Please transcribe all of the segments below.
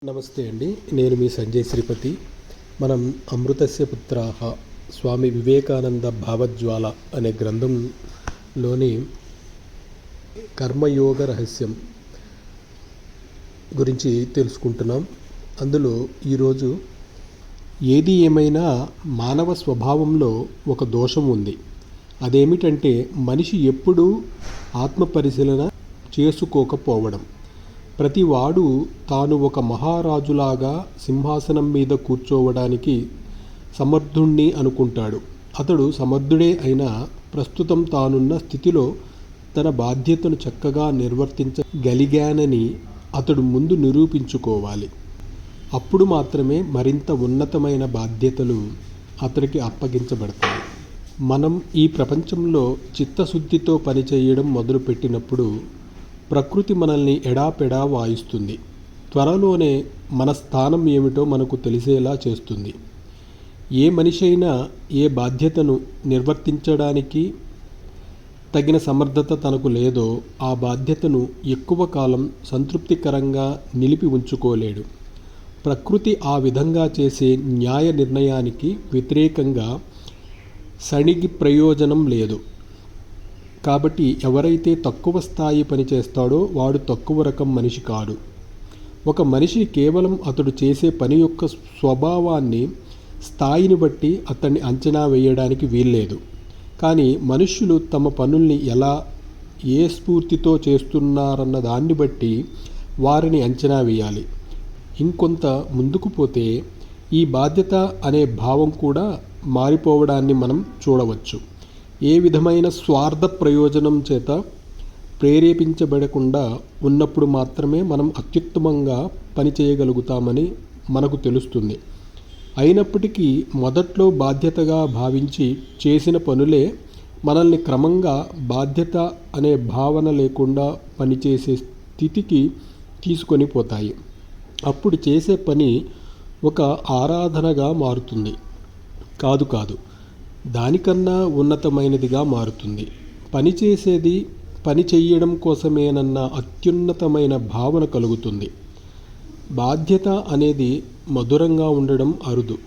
నమస్తే అండి. నేను మీ సంజయ్ శ్రీపతి. మనం అమృతస్య పుత్రాహ స్వామి వివేకానంద భావజ్వాల అనే గ్రంథంలోని కర్మయోగ రహస్యం గురించి తెలుసుకుంటున్నాం. అందులో ఈరోజు ఏది ఏమైనా మానవ స్వభావంలో ఒక దోషం ఉంది. అదేమిటంటే మనిషి ఎప్పుడూ ఆత్మపరిశీలన చేసుకోకపోవడం. ప్రతివాడు తాను ఒక మహారాజులాగా సింహాసనం మీద కూర్చోవడానికి సమర్థుణ్ణి అనుకుంటాడు. అతడు సమర్థుడే అయినా ప్రస్తుతం తానున్న స్థితిలో తన బాధ్యతను చక్కగా నిర్వర్తించగలిగానని అతడు ముందు నిరూపించుకోవాలి. అప్పుడు మాత్రమే మరింత ఉన్నతమైన బాధ్యతలు అతడికి అప్పగించబడతాయి. మనం ఈ ప్రపంచంలో చిత్తశుద్ధితో పనిచేయడం మొదలుపెట్టినప్పుడు ప్రకృతి మనల్ని ఎడాపెడా వాయిస్తుంది. త్వరలోనే మన స్థానం ఏమిటో మనకు తెలిసేలా చేస్తుంది. ఏ మనిషి అయినా ఏ బాధ్యతను నిర్వర్తించడానికి తగిన సమర్థత తనకు లేదో ఆ బాధ్యతను ఎక్కువ కాలం సంతృప్తికరంగా నిలిపి ఉంచుకోలేడు. ప్రకృతి ఆ విధంగా చేసే న్యాయ నిర్ణయానికి వ్యతిరేకంగా సణిగి ప్రయోజనం లేదు. కాబట్టి ఎవరైతే తక్కువ స్థాయి పని చేస్తాడో వాడు తక్కువ రకం మనిషి కాడు. ఒక మనిషి కేవలం అతడు చేసే పని యొక్క స్వభావాన్ని, స్థాయిని బట్టి అతన్ని అంచనా వేయడానికి వీల్లేదు. కానీ మనుష్యులు తమ పనుల్ని ఎలా, ఏ స్ఫూర్తితో చేస్తున్నారన్న దాన్ని బట్టి వారిని అంచనా వేయాలి. ఇంకొంత ముందుకు పోతే ఈ బాధ్యత అనే భావం కూడా మారిపోవడాన్ని మనం చూడవచ్చు. ఏ విధమైన స్వార్థ ప్రయోజనం చేత ప్రేరేపించబడకుండా ఉన్నప్పుడు మాత్రమే మనం అత్యుత్తమంగా పనిచేయగలుగుతామని మనకు తెలుస్తుంది. అయినప్పటికీ మొదట్లో బాధ్యతగా భావించి చేసిన పనులే మనల్ని క్రమంగా బాధ్యత అనే భావన లేకుండా పనిచేసే స్థితికి తీసుకొని పోతాయి. అప్పుడు చేసే పని ఒక ఆరాధనగా మారుతుంది. కాదు, దానికన్నా ఉన్నతమైనదిగా మారుతుంది. పని చెయ్యడం కోసమేనన్న అత్యున్నతమైన భావన కలుగుతుంది. బాధ్యత అనేది మధురంగా ఉండడం అరుదు.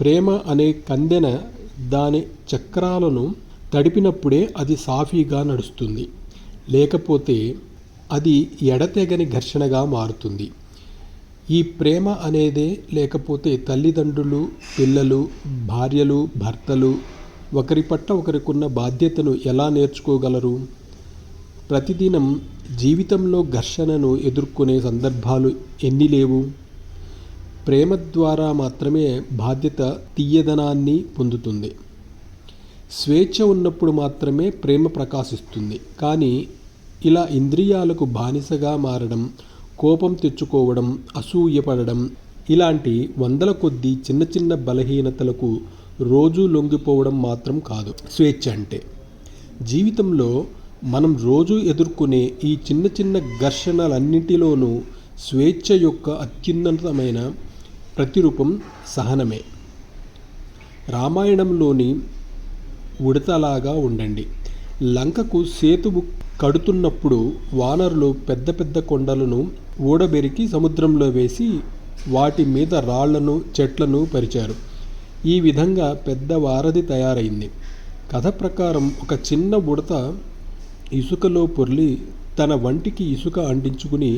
ప్రేమ అనే కందెన దాని చక్రాలను తడిపినప్పుడే అది సాఫీగా నడుస్తుంది. లేకపోతే అది ఎడతెగని ఘర్షణగా మారుతుంది. ఈ ప్రేమ అనేదే లేకపోతే తల్లిదండ్రులు, పిల్లలు, భార్యలు, భర్తలు ఒకరి పట్ల ఒకరికున్న బాధ్యతను ఎలా నేర్చుకోగలరు? ప్రతిదినం జీవితంలో ఘర్షణను ఎదుర్కొనే సందర్భాలు ఎన్ని లేవు? ప్రేమ ద్వారా మాత్రమే బాధ్యత తీయదనాన్ని పొందుతుంది. స్వేచ్ఛ ఉన్నప్పుడు మాత్రమే ప్రేమ ప్రకాశిస్తుంది. కానీ ఇలా ఇంద్రియాలకు బానిసగా మారడం, కోపం తెచ్చుకోవడం, అసూయపడడం ఇలాంటి వందల కొద్దీ చిన్న చిన్న బలహీనతలకు రోజూ లొంగిపోవడం మాత్రం కాదు స్వేచ్ఛ అంటే. జీవితంలో మనం రోజు ఎదుర్కొనే ఈ చిన్న చిన్న ఘర్షణలన్నింటిలోనూ స్వేచ్ఛ యొక్క అత్యున్నతమైన ప్రతిరూపం సహనమే. రామాయణంలోని ఉడతలాగా ఉండండి. లంకకు సేతువు కడుతున్నప్పుడు వానరులు పెద్ద పెద్ద కొండలను ఊడబెరికి సముద్రంలో వేసి వాటి మీద రాళ్లను, చెట్లను పరిచారు. ఈ విధంగా పెద్ద వారధి తయారైంది. కథ ప్రకారం ఒక చిన్న ఉడత ఇసుకలో పొర్లి తన వంటికి ఇసుక అంటించుకుని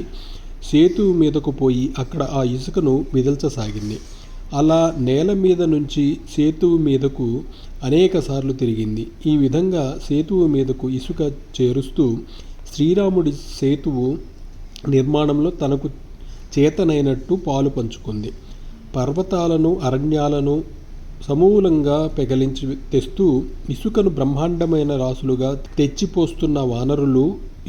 సేతువు మీదకు పోయి అక్కడ ఆ ఇసుకను మిదల్చసాగింది. అలా నేల మీద నుంచి సేతువు మీదకు అనేకసార్లు తిరిగింది. ఈ విధంగా సేతువు మీదకు ఇసుక చేరుస్తూ శ్రీరాముడి సేతువు నిర్మాణంలో తనకు చేతనైనట్టు పాలు పంచుకుంది. పర్వతాలను, అరణ్యాలను సమూలంగా పెగలించి తెస్తూ ఇసుకను బ్రహ్మాండమైన రాసులుగా తెచ్చిపోస్తున్న వానరులు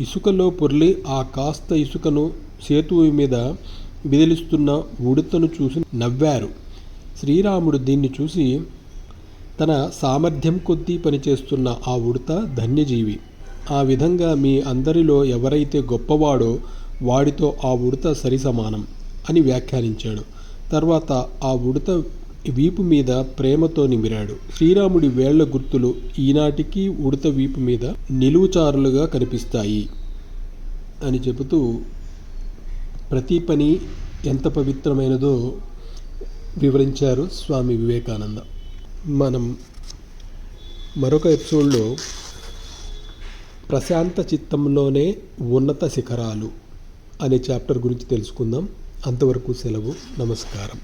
ఇసుకలో పొర్లి ఆ కాస్త ఇసుకను సేతువు మీద విదిలిస్తున్న ఉడతను చూసి నవ్వారు. శ్రీరాముడు దీన్ని చూసి తన సామర్థ్యం కొద్దీ పనిచేస్తున్న ఆ ఉడత ధన్యజీవి. ఆ విధంగా మీ అందరిలో ఎవరైతే గొప్పవాడో వాడితో ఆ ఉడత సరిసమానం అని వ్యాఖ్యానించాడు. తర్వాత ఆ ఉడత వీపు మీద ప్రేమతో నిమిరాడు. శ్రీరాముడి వేళ్ల గుర్తులు ఈనాటికి ఉడత వీపు మీద నిలువుచారులుగా కనిపిస్తాయి అని చెబుతూ ప్రతి పని ఎంత పవిత్రమైనదో వివరించారు స్వామి వివేకానంద. మనం మరొక ఎపిసోడ్లో ప్రశాంత చిత్తంలోనే ఉన్నత శిఖరాలు అనే చాప్టర్ గురించి తెలుసుకుందాం. అంతవరకు సెలవు. నమస్కారం.